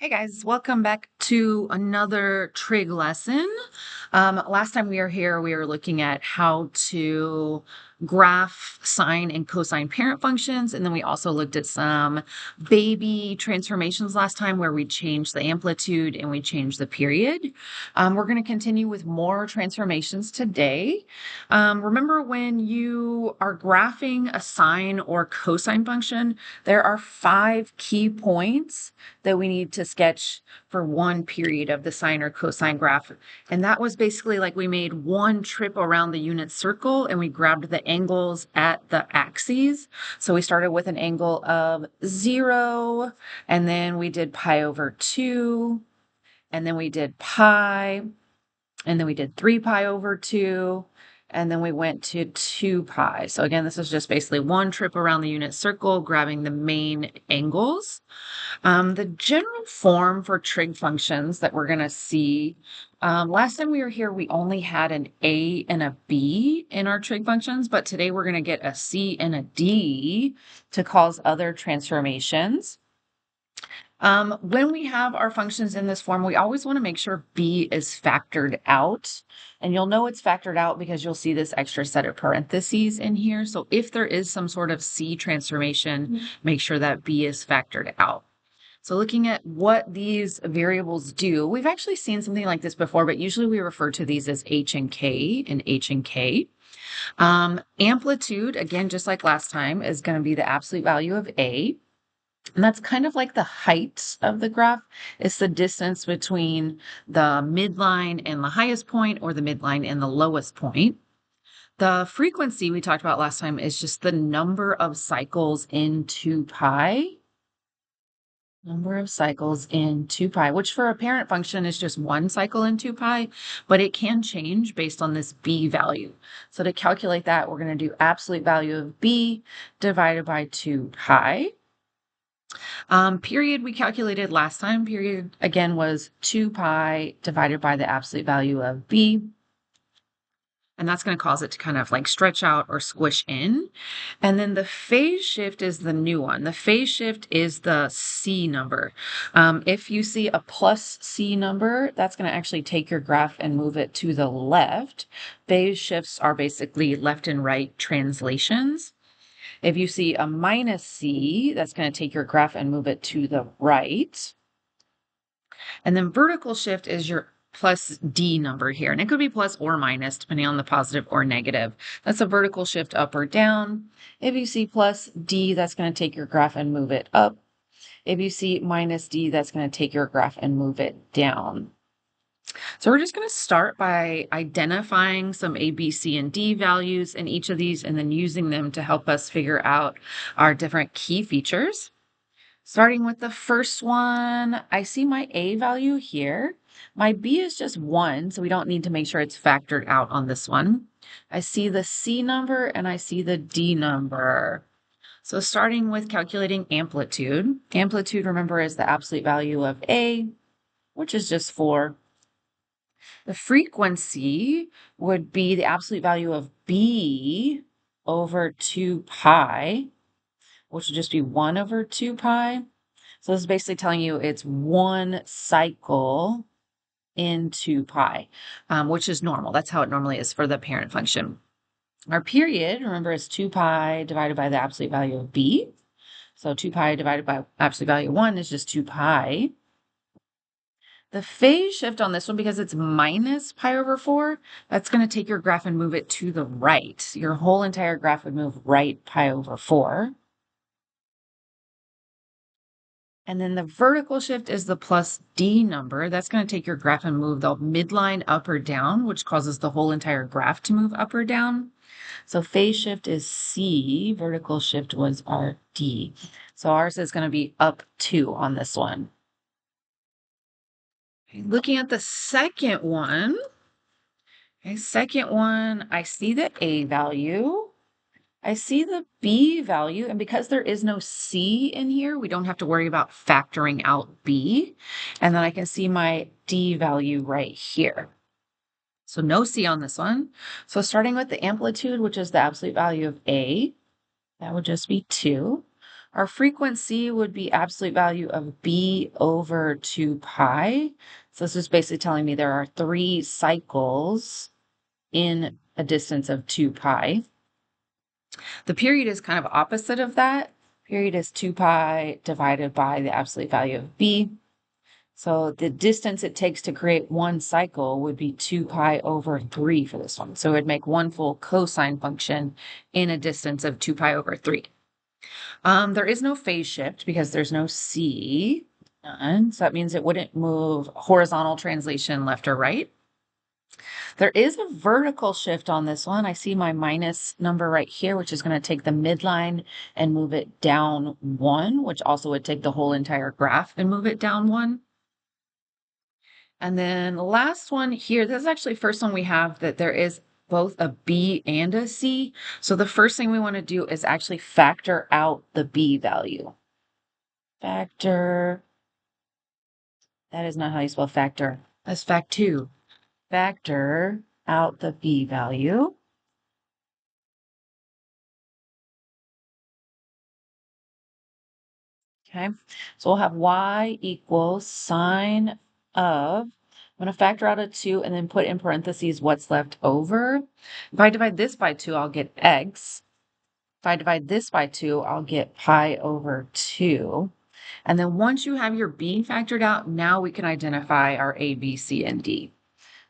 Hey guys, welcome back to another trig lesson. Last time we were here, we were looking at how to graph sine and cosine parent functions. And then we also looked at some baby transformations last time where we changed the amplitude and we changed the period. We're going to continue with more transformations today. Remember when you are graphing a sine or cosine function, there are 5 key points that we need to sketch for one period of the sine or cosine graph. And that was basically like we made one trip around the unit circle and we grabbed the angles at the axes. So we started with an angle of 0, and then we did pi over 2, and then we did pi, and then we did 3 pi over 2, and then we went to 2 pi. So again, this is just basically one trip around the unit circle, grabbing the main angles. The general form for trig functions that we're going to see, last time we were here, we only had an a and a b in our trig functions, but today we're going to get a c and a d to cause other transformations. When we have our functions in this form, we always want to make sure b is factored out. And you'll know it's factored out because you'll see this extra set of parentheses in here. So if there is some sort of c transformation, make sure that b is factored out. So looking at what these variables do, we've actually seen something like this before, but usually we refer to these as h and k and h and k. Amplitude, again, just like last time, is going to be the absolute value of a. And that's kind of like the height of the graph. It's the distance between the midline and the highest point, or the midline and the lowest point. The frequency we talked about last time is just the number of cycles in 2 pi. Number of cycles in 2 pi, which for a parent function is just one cycle in 2 pi, but it can change based on this b value. So to calculate that, we're going to do absolute value of b divided by 2 pi. Period we calculated last time, period again was 2 pi divided by the absolute value of b. And that's going to cause it to kind of like stretch out or squish in. And then the phase shift is the new one. The phase shift is the C number. If you see a plus C number, that's going to actually take your graph and move it to the left. Phase shifts are basically left and right translations. If you see a minus C, that's going to take your graph and move it to the right. And then vertical shift is your plus D number here. And it could be plus or minus, depending on the positive or negative. That's a vertical shift up or down. If you see plus D, that's going to take your graph and move it up. If you see minus D, that's going to take your graph and move it down. So we're just going to start by identifying some A, B, C, and D values in each of these, and then using them to help us figure out our different key features. Starting with the first one, I see my A value here. My B is just 1, so we don't need to make sure it's factored out on this one. I see the C number and I see the D number. So starting with calculating amplitude. Amplitude, remember, is the absolute value of A, which is just 4. The frequency would be the absolute value of B over 2 pi, which would just be 1 over 2 pi. So this is basically telling you it's one cycle in 2 pi, which is normal. That's how it normally is for the parent function. Our period, remember, is 2 pi divided by the absolute value of b. So 2 pi divided by absolute value of 1 is just 2 pi. The phase shift on this one, because it's minus pi over 4, that's going to take your graph and move it to the right. Your whole entire graph would move right pi over 4. And then the vertical shift is the plus D number. That's going to take your graph and move the midline up or down, which causes the whole entire graph to move up or down. So phase shift is C, vertical shift was our D. So ours is going to be up 2 on this one. Okay, looking at the second one, I see the A value. I see the B value, and because there is no C in here, we don't have to worry about factoring out B. And then I can see my D value right here. So no C on this one. So starting with the amplitude, which is the absolute value of A, that would just be 2. Our frequency would be absolute value of b over 2 pi. So this is basically telling me there are 3 cycles in a distance of 2 pi. The period is kind of opposite of that. Period is 2 pi divided by the absolute value of b. So the distance it takes to create one cycle would be 2 pi over 3 for this one. So it would make one full cosine function in a distance of 2 pi over 3. There is no phase shift because there's no c, none. So that means it wouldn't move horizontal translation left or right. There is a vertical shift on this one. I see my minus number right here, which is going to take the midline and move it down 1, which also would take the whole entire graph and move it down 1. And then the last one here, this is actually the first one we have that there is both a B and a C. So the first thing we want to do is actually factor out the B value. Factor, that is not how you spell factor. That's fact 2. Factor out the B value. Okay, so we'll have y equals sine of, I'm going to factor out a 2 and then put in parentheses what's left over. If I divide this by 2, I'll get x. If I divide this by 2, I'll get pi over 2. And then once you have your b factored out, now we can identify our a, b, c, and d.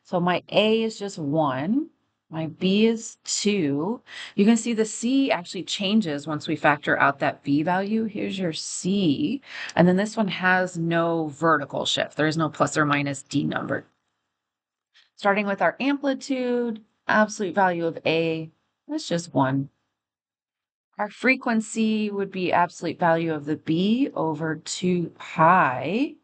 So my a is just 1. My b is 2. You can see the c actually changes once we factor out that b value. Here's your c. And then this one has no vertical shift. There is no plus or minus d number. Starting with our amplitude, absolute value of a, that's just 1. Our frequency would be absolute value of the b over 2 pi,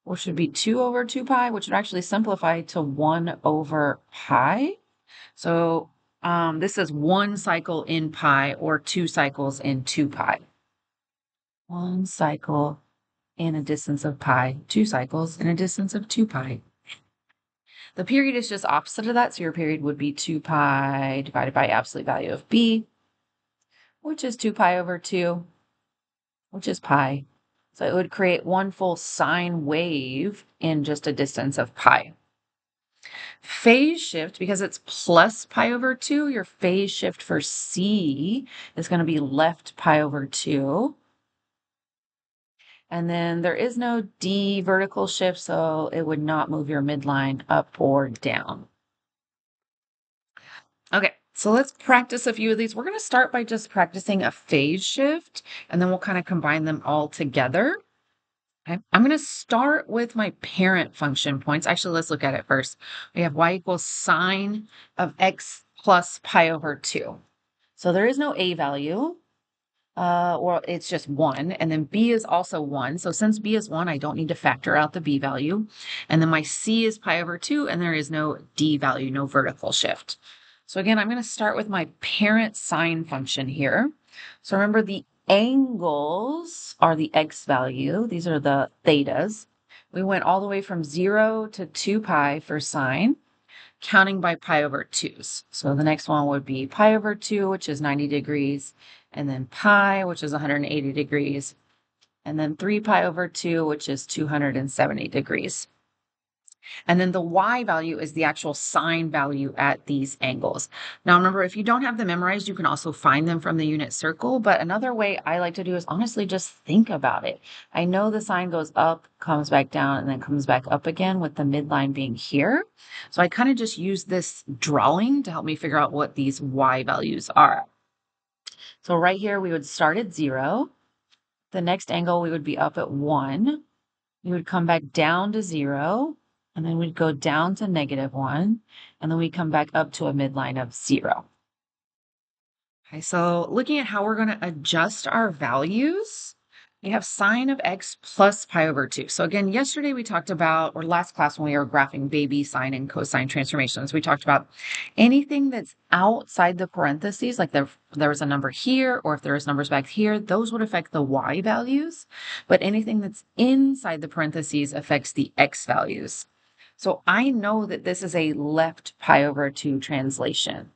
which should be 2 over 2 pi, which would actually simplify to 1 over pi. So this is 1 cycle in pi or 2 cycles in 2 pi. 1 cycle in a distance of pi, 2 cycles in a distance of 2 pi. The period is just opposite of that, so your period would be 2 pi divided by absolute value of b, which is 2 pi over 2, which is pi. So it would create one full sine wave in just a distance of pi. Phase shift, because it's plus pi over 2, your phase shift for C is going to be left pi over 2. And then there is no D vertical shift, so it would not move your midline up or down. Okay, so let's practice a few of these. We're going to start by just practicing a phase shift, and then we'll kind of combine them all together. Okay. I'm going to start with my parent function points. Actually, let's look at it first. We have y equals sine of x plus pi over 2. So there is no a value, or it's just 1. And then b is also 1. So since b is 1, I don't need to factor out the b value. And then my c is pi over 2, and there is no d value, no vertical shift. So again, I'm going to start with my parent sine function here. So remember, the angles are the x value. These are the thetas. We went all the way from 0 to 2 pi for sine, counting by pi over 2's. So the next one would be pi over 2, which is 90 degrees, and then pi, which is 180 degrees, and then 3 pi over 2, which is 270 degrees. And then the y value is the actual sine value at these angles. Now remember, if you don't have them memorized, you can also find them from the unit circle. But another way I like to do is honestly just think about it. I know the sine goes up, comes back down, and then comes back up again with the midline being here. So I kind of just use this drawing to help me figure out what these y values are. So right here, we would start at 0. The next angle, we would be up at 1. We would come back down to 0. And then we'd go down to -1, and then we come back up to a midline of 0. Okay, so looking at how we're going to adjust our values, we have sine of x plus pi over 2. So again, yesterday we talked about, or last class when we were graphing baby sine and cosine transformations, we talked about anything that's outside the parentheses, like there was a number here, or if there was numbers back here, those would affect the y values, but anything that's inside the parentheses affects the x values. So I know that this is a left pi over 2 translation.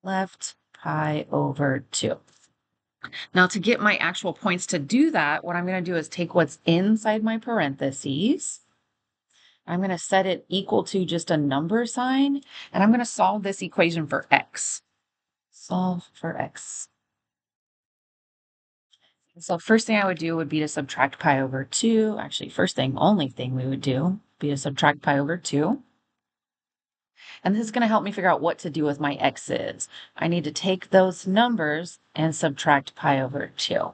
Left pi over 2. Now, to get my actual points to do that, what I'm going to do is take what's inside my parentheses. I'm going to set it equal to just a number sign, and I'm going to solve this equation for x. Solve for x. So first thing I would do would be to subtract pi over 2. Actually, only thing we would do would be to subtract pi over 2. And this is going to help me figure out what to do with my x's. I need to take those numbers and subtract pi over 2.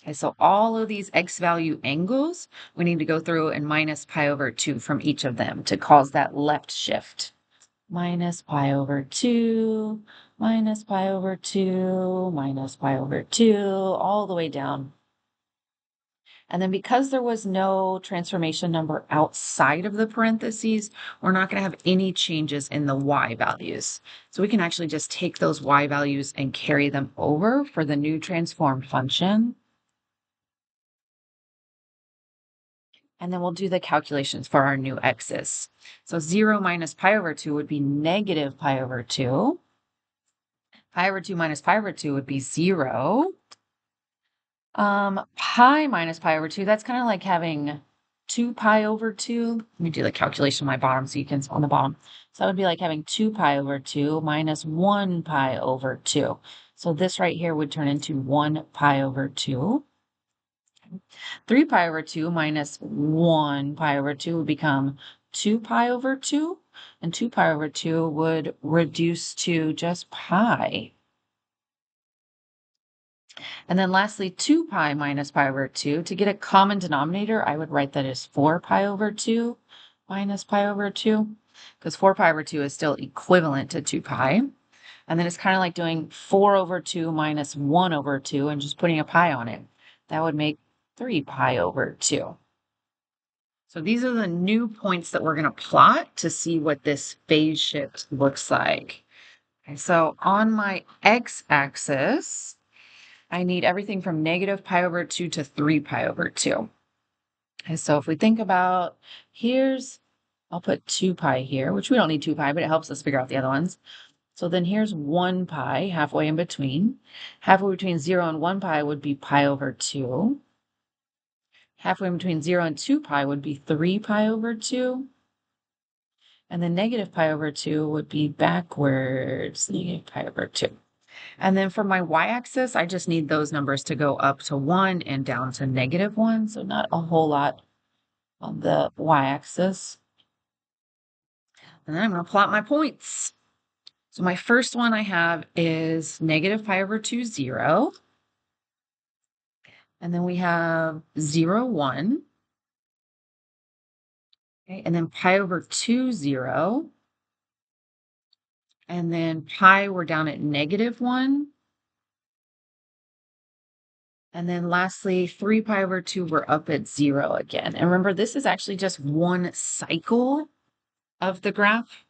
Okay, so all of these x value angles, we need to go through and minus pi over 2 from each of them to cause that left shift. Minus pi over 2, minus pi over 2, minus pi over 2, all the way down. And then because there was no transformation number outside of the parentheses, we're not going to have any changes in the y values. So we can actually just take those y values and carry them over for the new transformed function. And then we'll do the calculations for our new x's. So 0 minus pi over 2 would be negative pi over 2. Pi over 2 minus pi over 2 would be 0. Pi minus pi over 2, that's kind of like having 2 pi over 2. Let me do the calculation on my bottom so you can, on the bottom. So that would be like having 2 pi over 2 minus 1 pi over 2. So this right here would turn into 1 pi over 2. 3 pi over 2 minus 1 pi over 2 would become 2 pi over 2. And 2 pi over 2 would reduce to just pi. And then lastly, 2 pi minus pi over 2. To get a common denominator, I would write that as 4 pi over 2 minus pi over 2, because 4 pi over 2 is still equivalent to 2 pi. And then it's kind of like doing 4 over 2 minus 1 over 2 and just putting a pi on it. That would make 3 pi over 2. So these are the new points that we're going to plot to see what this phase shift looks like. Okay, so on my x-axis, I need everything from negative pi over 2 to 3 pi over 2. Okay, so if we think about, I'll put 2 pi here, which we don't need 2 pi, but it helps us figure out the other ones. So then here's 1 pi, halfway in between. Halfway between 0 and 1 pi would be pi over 2. Halfway in between 0 and 2 pi would be 3 pi over 2. And then negative pi over 2 would be backwards, negative pi over 2. And then for my y-axis, I just need those numbers to go up to 1 and down to -1, so not a whole lot on the y-axis. And then I'm going to plot my points. So my first one I have is negative pi over 2, 0. And then we have 0, 1. Okay, and then pi over 2, 0. And then pi, we're down at -1. And then lastly, 3 pi over 2, we're up at 0 again. And remember, this is actually just one cycle of the graph.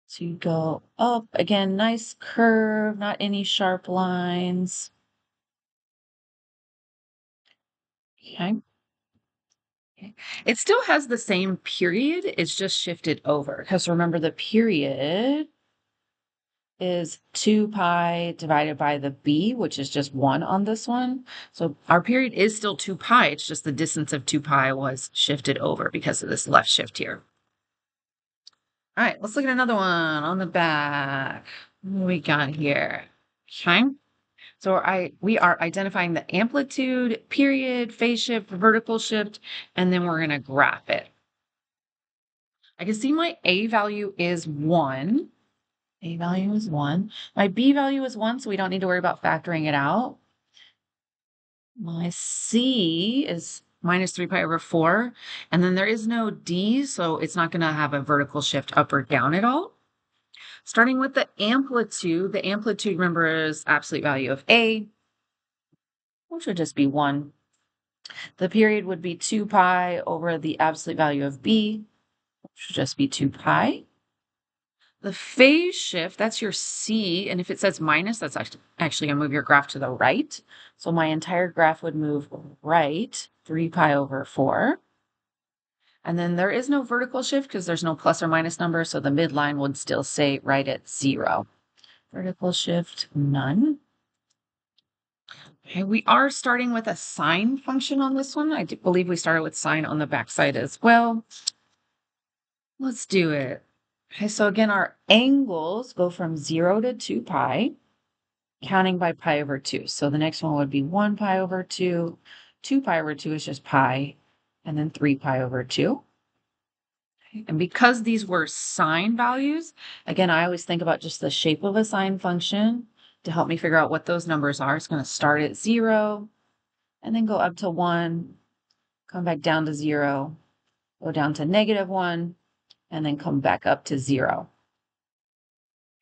So you go up, again, nice curve, not any sharp lines. Okay. It still has the same period, it's just shifted over. Because remember, the period is 2 pi divided by the b, which is just 1 on this one. So our period is still 2 pi. It's just the distance of 2 pi was shifted over because of this left shift here. All right, let's look at another one on the back. What do we got here? Okay. So we are identifying the amplitude, period, phase shift, vertical shift, and then we're going to graph it. I can see my A value is 1. A value is 1. My B value is 1, so we don't need to worry about factoring it out. My C is minus 3 pi over 4. And then there is no D, so it's not going to have a vertical shift up or down at all. Starting with the amplitude, remember, is absolute value of A, which would just be 1. The period would be 2 pi over the absolute value of B, which would just be 2 pi. The phase shift, that's your C, and if it says minus, that's actually going to move your graph to the right. So my entire graph would move right, 3 pi over 4. And then there is no vertical shift because there's no plus or minus number, so the midline would still say right at 0. Vertical shift, none. Okay, we are starting with a sine function on this one. I do believe we started with sine on the backside as well. Let's do it. Okay, so again, our angles go from 0 to 2 pi, counting by pi over 2. So the next one would be 1 pi over 2. 2 pi over 2 is just pi, and then 3 pi over 2. Okay, and because these were sine values, again, I always think about just the shape of a sine function to help me figure out what those numbers are. It's going to start at 0, and then go up to 1, come back down to 0, go down to -1, and then come back up to 0.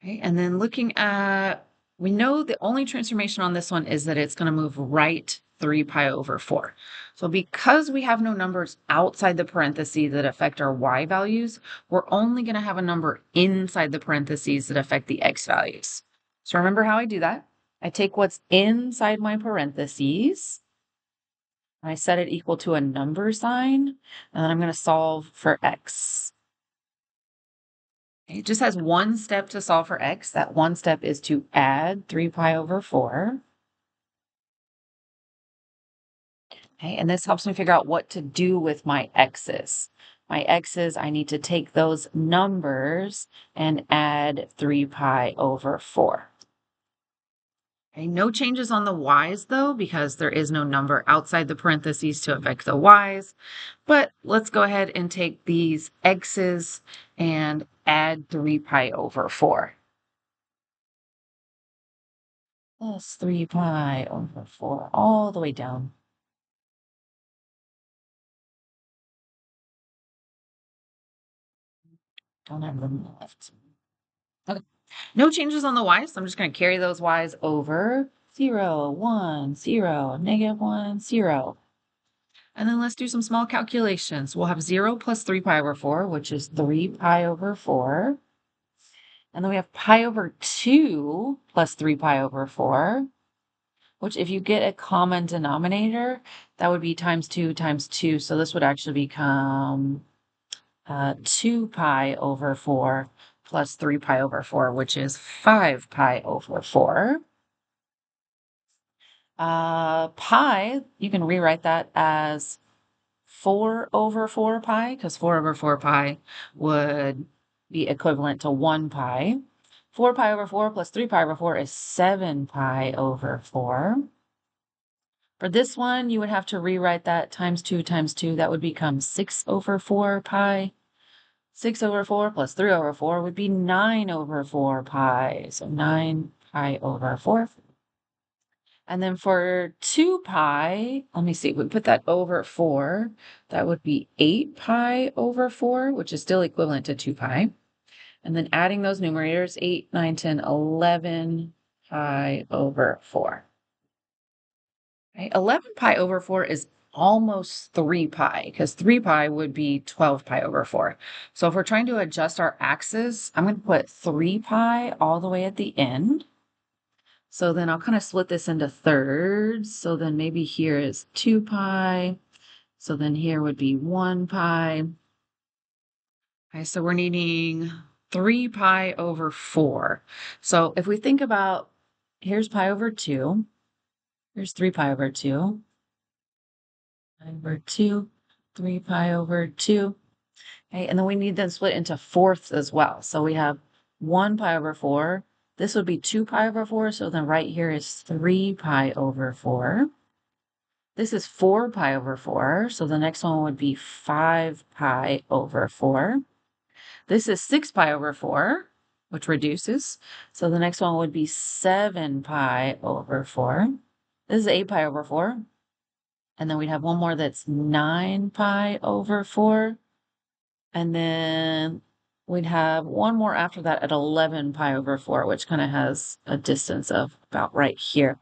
Okay, and then looking at, we know the only transformation on this one is that it's going to move right 3 pi over 4. So because we have no numbers outside the parentheses that affect our y values, we're only going to have a number inside the parentheses that affect the x values. So remember how I do that? I take what's inside my parentheses, and I set it equal to a number sign, and then I'm going to solve for x. It just has one step to solve for x. That one step is to add 3 pi over 4. Okay, and this helps me figure out what to do with my x's. My x's, I need to take those numbers and add 3 pi over 4. Okay, no changes on the y's though, because there is no number outside the parentheses to affect the y's. But let's go ahead and take these x's and add 3 pi over 4. Plus 3 pi over 4 all the way down. Don't have room left. Okay. No changes on the y, so I'm just going to carry those y's over. 0, 1, 0, -1, 0. And then let's do some small calculations. We'll have 0 plus 3 pi over 4, which is 3 pi over 4. And then we have pi over 2 plus 3 pi over 4, which if you get a common denominator, that would be times 2 times 2. So this would actually become 2 pi over 4 plus 3 pi over 4, which is 5 pi over 4. Pi, you can rewrite that as 4 over 4 pi, because 4 over 4 pi would be equivalent to 1 pi. 4 pi over 4 plus 3 pi over 4 is 7 pi over 4. For this one, you would have to rewrite that times 2 times 2. That would become 6 over 4 pi. 6 over 4 plus 3 over 4 would be 9 over 4 pi. So 9 pi over 4. And then for 2 pi, let me see, we put that over 4. That would be 8 pi over 4, which is still equivalent to 2 pi. And then adding those numerators, 8, 9, 10, 11 pi over 4. Right? 11 pi over 4 is almost 3 pi, because 3 pi would be 12 pi over 4. So if we're trying to adjust our axis, I'm going to put 3 pi all the way at the end. So then I'll kind of split this into thirds. So then maybe here is 2 pi. So then here would be 1 pi. Okay, so we're needing 3 pi over 4. So if we think about, here's pi over 2. Here's 3 pi over 2. Pi over 2. 3 pi over 2. Okay, and then we need them split into fourths as well. So we have 1 pi over 4. This would be 2 pi over 4. So then right here is 3 pi over 4. This is 4 pi over 4. So the next one would be 5 pi over 4. This is 6 pi over 4, which reduces. So the next one would be 7 pi over 4. This is 8 pi over 4. And then we'd have one more that's 9 pi over 4. And then we'd have one more after that at 11 pi over 4, which kind of has a distance of about right here.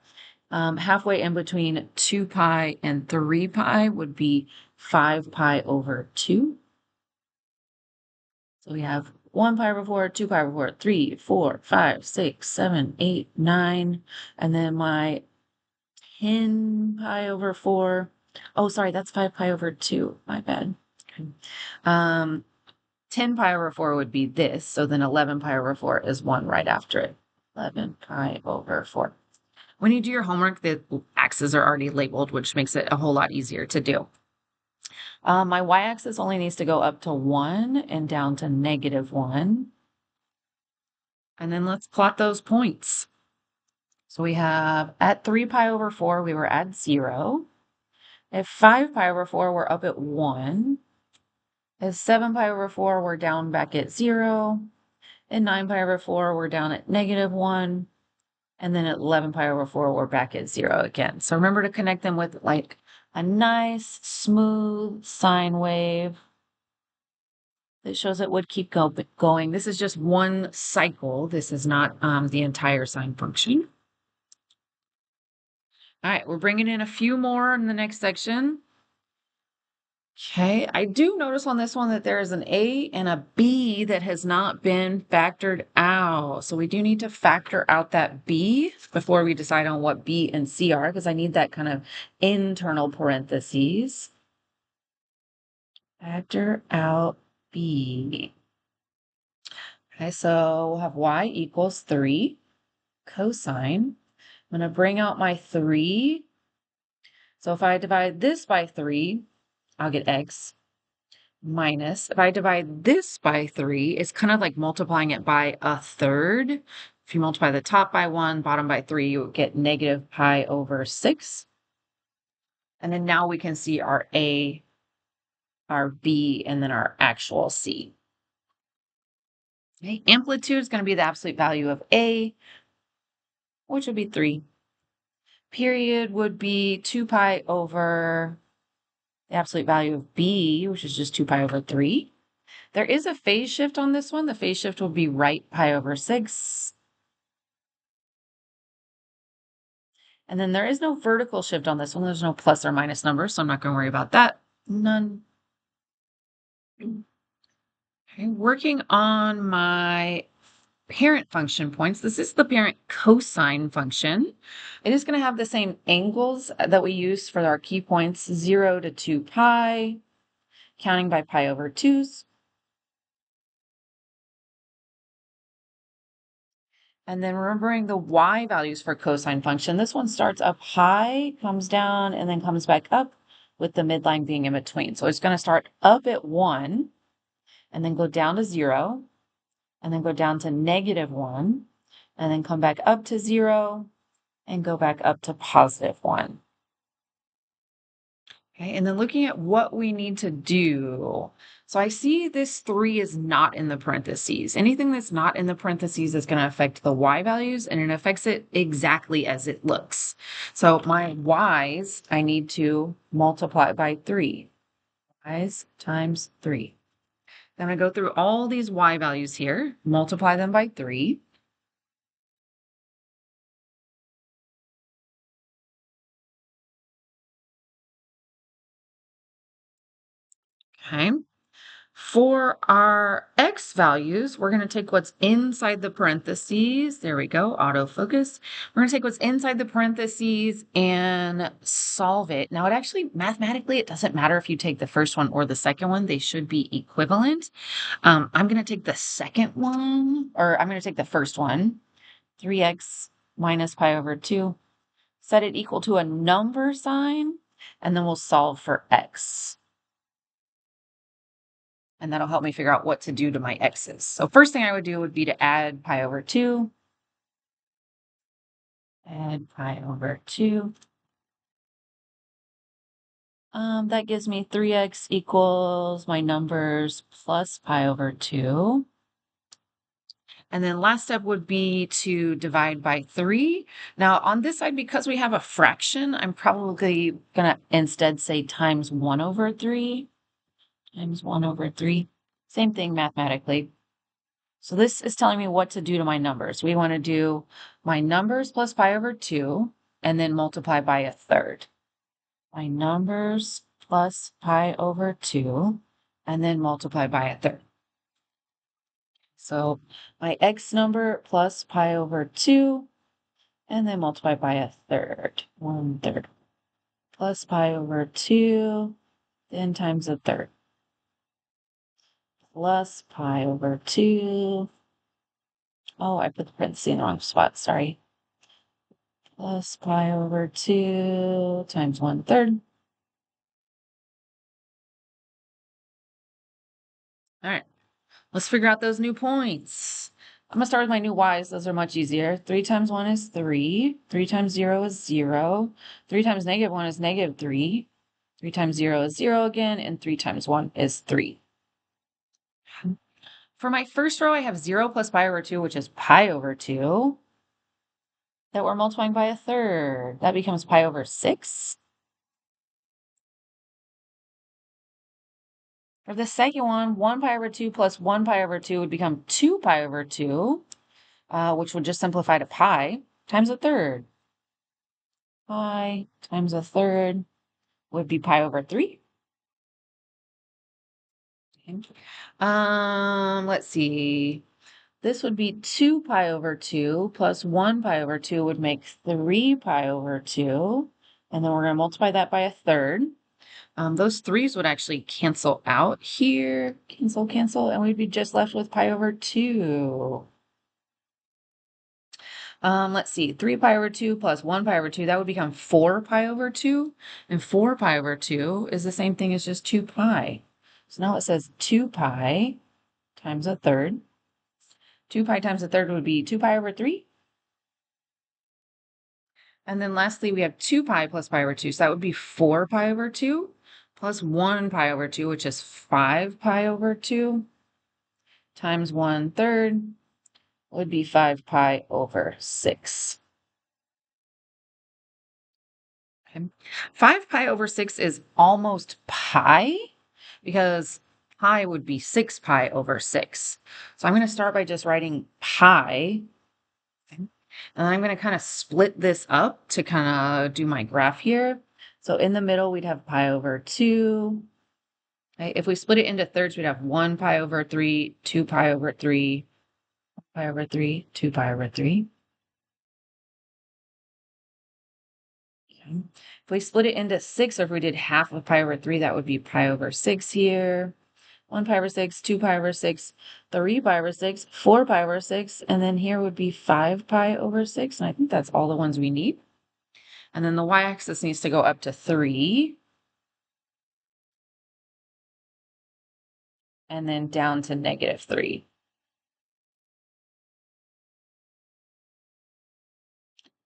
Halfway in between 2 pi and 3 pi would be 5 pi over 2. So we have 1 pi over 4, 2 pi over 4, 3, 4, 5, 6, 7, 8, 9. And then my 10 pi over 4. Oh, sorry, that's 5 pi over 2. My bad. Okay. 10 pi over 4 would be this. So then 11 pi over 4 is one right after it. 11 pi over 4. when you do your homework, the axes are already labeled, which makes it a whole lot easier to do. My y-axis only needs to go up to 1 and down to -1. And then let's plot those points. So we have at 3 pi over 4, we were at 0. At 5 pi over 4, we're up at 1. At 7 pi over 4, we're down back at 0. At 9 pi over 4, we're down at -1. And then at 11 pi over 4, we're back at 0 again. So remember to connect them with like a nice, smooth sine wave that shows it would keep going. This is just one cycle. This is not the entire sine function. All right, we're bringing in a few more in the next section. Okay, I do notice on this one that there is an A and a B that has not been factored out. So we do need to factor out that B before we decide on what B and C are, because I need that kind of internal parentheses. Factor out B. Okay, so we'll have y equals 3 cosine. I'm going to bring out my 3. So if I divide this by 3, I'll get x. Minus, if I divide this by 3, it's kind of like multiplying it by a third. If you multiply the top by 1, bottom by 3, you would get negative pi over 6. And then now we can see our A, our B, and then our actual C. Okay. Amplitude is going to be the absolute value of A, which would be 3. Period would be 2 pi over the absolute value of B, which is just 2 pi over 3. There is a phase shift on this one. The phase shift will be right pi over 6. And then there is no vertical shift on this one. There's no plus or minus numbers, so I'm not going to worry about that. None. Okay, working on my parent function points. This is the parent cosine function. It is going to have the same angles that we use for our key points, 0 to 2 pi, counting by pi over 2s. And then remembering the y values for cosine function. This one starts up high, comes down, and then comes back up with the midline being in between. So it's going to start up at 1 and then go down to 0 and then go down to -1 and then come back up to 0 and go back up to +1. Okay, and then looking at what we need to do. So I see this 3 is not in the parentheses. Anything that's not in the parentheses is going to affect the y values, and it affects it exactly as it looks. So my y's, I need to multiply by 3. Y's times 3. I'm going to go through all these y values here, multiply them by 3. Okay. For our x values, we're going to take what's inside the parentheses. There we go, autofocus. We're going to take what's inside the parentheses and solve it. Now, it actually, mathematically, it doesn't matter if you take the first one or the second one. They should be equivalent. I'm going to take the second one, or I'm going to take the first one, 3x minus pi over 2. Set it equal to a number sign, and then we'll solve for x. And that'll help me figure out what to do to my x's. So first thing I would do would be to add pi over 2. Add pi over 2. That gives me 3x equals my numbers plus pi over 2. And then last step would be to divide by 3. Now on this side, because we have a fraction, I'm probably going to instead say times 1 over 3. Times 1 over 3. Same thing mathematically. So this is telling me what to do to my numbers. We want to do my numbers plus pi over 2 and then multiply by a third. My numbers plus pi over 2 and then multiply by a third. So my x number plus pi over 2 and then multiply by a third. 1/3 plus pi over 2 then times a third plus pi over 2. Oh, I put the parentheses in the wrong spot. Sorry. plus pi over 2 times 1/3. All right, let's figure out those new points. I'm going to start with my new y's. Those are much easier. 3 times 1 is 3. 3 times 0 is 0. 3 times -1 is -3. 3 times 0 is 0 again, and 3 times 1 is 3. For my first row, I have 0 plus pi over 2, which is pi over 2, that we're multiplying by 1/3. That becomes pi over 6. For the second one, 1 pi over 2 plus 1 pi over 2 would become 2 pi over 2, which would just simplify to pi times 1/3. Pi times 1/3 would be pi over 3. Okay. Let's see. This would be 2 pi over 2 plus 1 pi over 2 would make 3 pi over 2. And then we're going to multiply that by 1/3. Those 3's would actually cancel out here. Cancel, cancel. And we'd be just left with pi over 2. Let's see. 3 pi over 2 plus 1 pi over 2. That would become 4 pi over 2. And 4 pi over 2 is the same thing as just 2 pi. So now it says 2 pi times 1/3. 2 pi times 1/3 would be 2 pi over 3. And then lastly, we have 2 pi plus pi over 2. So that would be 4 pi over 2 plus 1 pi over 2, which is 5 pi over 2 times 1/3 would be 5 pi over 6. Okay. 5 pi over 6 is almost pi because pi would be 6 pi over 6. So I'm going to start by just writing pi. Okay. And I'm going to kind of split this up to kind of do my graph here. So in the middle, we'd have pi over 2. Okay. If we split it into thirds, we'd have 1 pi over 3, 2 pi over 3, pi over 3, 2 pi over 3. Okay. If we split it into 6, or if we did half of pi over 3, that would be pi over 6 here. 1 pi over 6, 2 pi over 6, 3 pi over 6, 4 pi over 6, and then here would be 5 pi over 6, and I think that's all the ones we need. And then the y-axis needs to go up to 3, and then down to -3.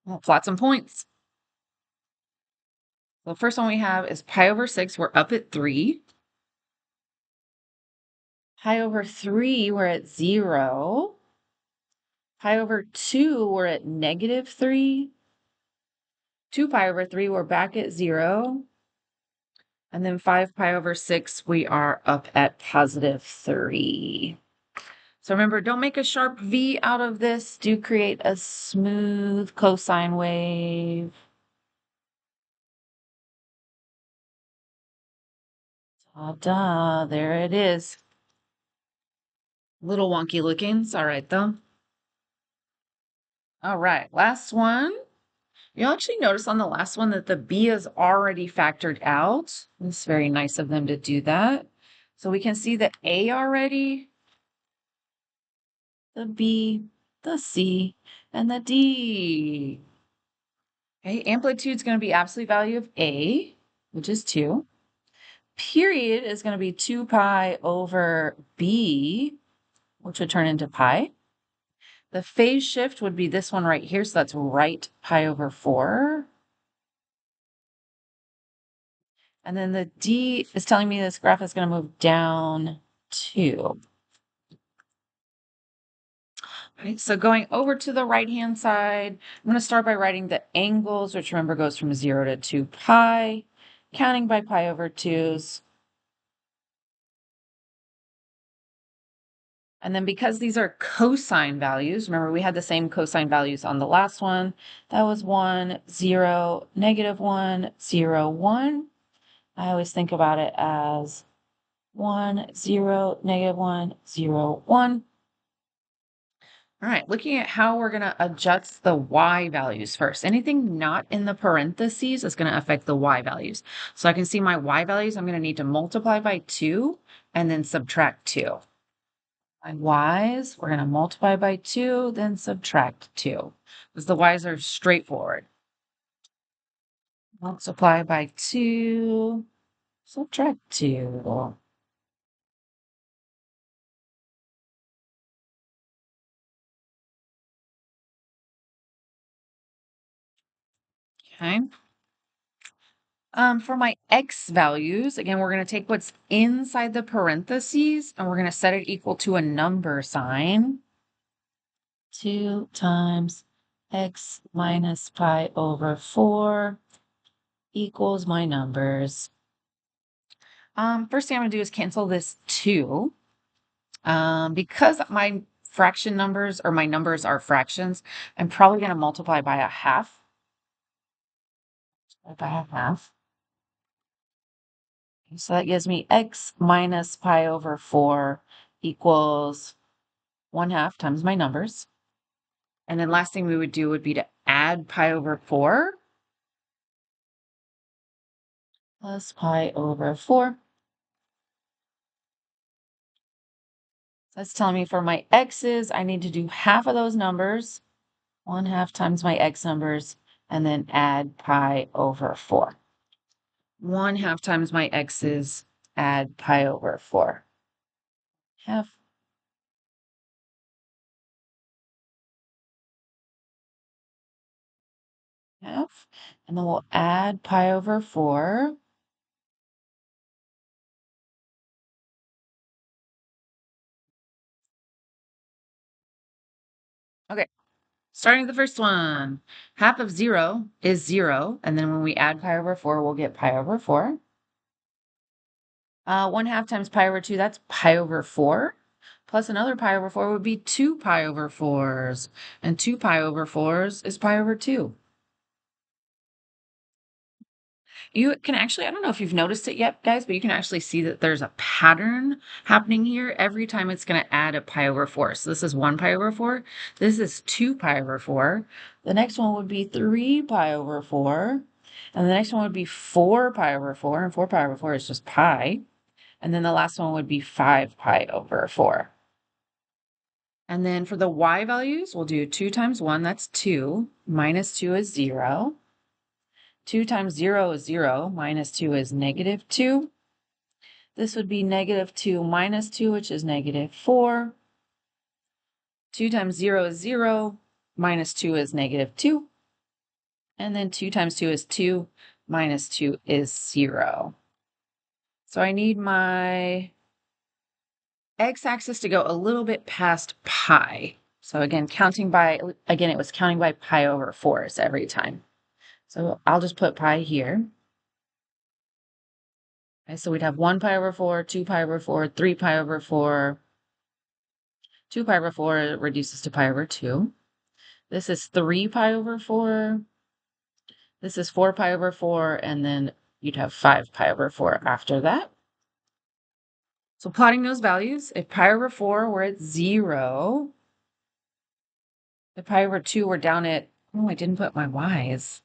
We'll plot some points. The first one we have is pi over 6, we're up at 3. Pi over 3, we're at 0. Pi over 2, we're at -3. 2 pi over 3, we're back at 0. And then 5 pi over 6, we are up at +3. So remember, don't make a sharp V out of this. Do create a smooth cosine wave. Ta-da, there it is. A little wonky looking. It's all right, though. All right, last one. You'll actually notice on the last one that the B is already factored out. It's very nice of them to do that. So we can see the A already, the B, the C, and the D. Okay, amplitude is going to be absolute value of A, which is 2. Period is going to be 2 pi over B, which would turn into pi. The phase shift would be this one right here, so that's right pi over 4. And then the D is telling me this graph is going to move down 2. Right, so going over to the right-hand side, I'm going to start by writing the angles, which remember goes from 0 to 2 pi, counting by pi over 2's. And then because these are cosine values, remember we had the same cosine values on the last one. That was 1, 0, -1, 0, 1. I always think about it as 1, 0, -1, 0, 1. All right, looking at how we're going to adjust the y values first. Anything not in the parentheses is going to affect the y values. So I can see my y values, I'm going to need to multiply by 2 and then subtract 2. My y's, we're going to multiply by 2, then subtract 2. Because the y's are straightforward. Multiply by 2, subtract 2. Okay. For my x values, again, we're going to take what's inside the parentheses and we're going to set it equal to a number sign. 2 times x minus pi over 4 equals my numbers. First thing I'm going to do is cancel this 2. Because my fraction numbers or my numbers are fractions, I'm probably going to multiply by a half. By a half. So that gives me x minus pi over 4 equals 1/2 times my numbers. And then last thing we would do would be to add pi over 4 plus pi over 4. That's telling me for my x's, I need to do half of those numbers, 1/2 times my x numbers, and then add pi over 4. 1/2 times my x's, add pi over 4. Half. Half. And then we'll add pi over 4. Okay. Starting with the first one, half of 0 is 0. And then when we add pi over 4, we'll get pi over 4. 1/2 times pi over 2, that's pi over 4. Plus another pi over 4 would be 2 pi over 4s. And 2 pi over 4s is pi over 2. You can actually, I don't know if you've noticed it yet, guys, but you can actually see that there's a pattern happening here every time it's going to add a pi over 4. So this is 1 pi over 4. This is 2 pi over 4. The next one would be 3 pi over 4. And the next one would be 4 pi over 4. And 4 pi over 4 is just pi. And then the last one would be 5 pi over 4. And then for the y values, we'll do 2 times 1, that's 2. Minus 2 is 0. 2 times 0 is 0. Minus 2 is negative 2. This would be negative 2 minus 2, which is negative 4. 2 times 0 is 0. Minus 2 is negative 2. And then 2 times 2 is 2. Minus 2 is 0. So I need my x-axis to go a little bit past pi. So again, it was counting by pi over 4s every time. So I'll just put pi here. Okay, so we'd have 1 pi over 4, 2 pi over 4, 3 pi over 4. 2 pi over 4 reduces to pi over 2. This is 3 pi over 4. This is 4 pi over 4, and then you'd have 5 pi over 4 after that. So plotting those values, if pi over 4 were at 0, if pi over 2 were down at, oh, I didn't put my y's.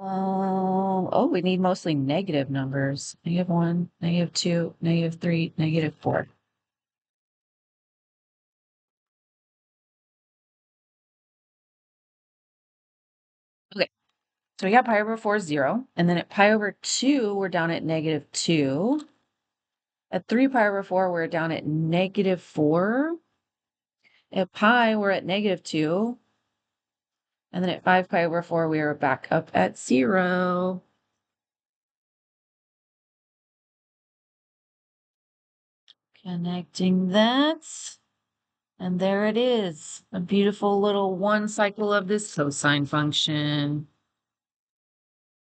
Oh, we need mostly negative numbers. -1, -2, -3, -4. Okay, so we got pi over 4 is 0. And then at pi over 2, we're down at -2. At 3 pi over 4, we're down at -4. At pi, we're at -2. And then at 5 pi over 4, we are back up at 0. Connecting that. And there it is. A beautiful little one cycle of this cosine function.